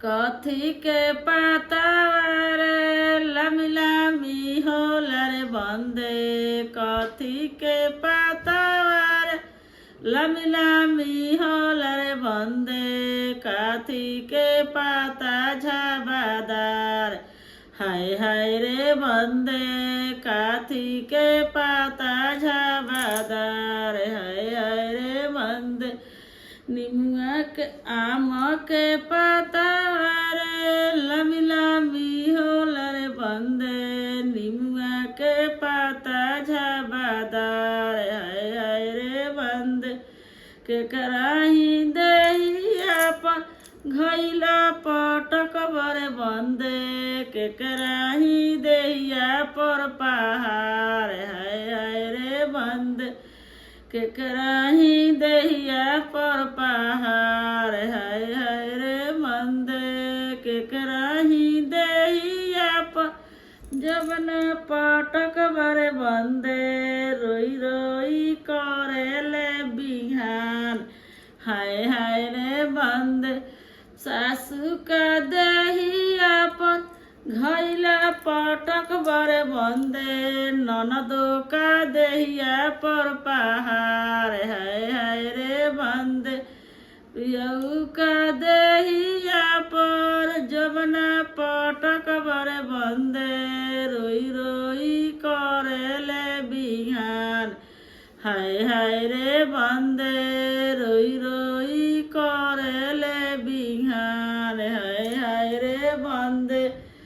कथी के पातावार लामी लामी होला रे बंदे। कथी के पातावार लामी लामी होला रे बंदे। कथी के पाता झाबादार हाय हाय रे बंदे। कथी के पाता झाबादार हाय हाय रे बंदे। निमुआ के आम के पाता रे लामी लामी होला रे बंदे। निमुआ के पाता झाबादार हाय हाय रे बंदे। के कराही देहिया पर घैला पटक बरे बंदे। के कराही देहिया पर पहाड़ हाय हाय रे बंदे। के कराही देहिया पर पहाड़ हाय हाय रे बंदे। के कराही देहिया पर जबन पटक बरे बंदे। रोई रोई करेले बिहान हाय हाय रे बंदे। सासू का देहिया पर घैला पटक बरे बंदे। ननदो का देहिया पर पहाड़ हाय हाय रे बंदे। पियऊ का देहिया पर जबना पटक बरे बंदे। रोई रोई करेले बिहान हाय हाय रे बंदे। रोई रोई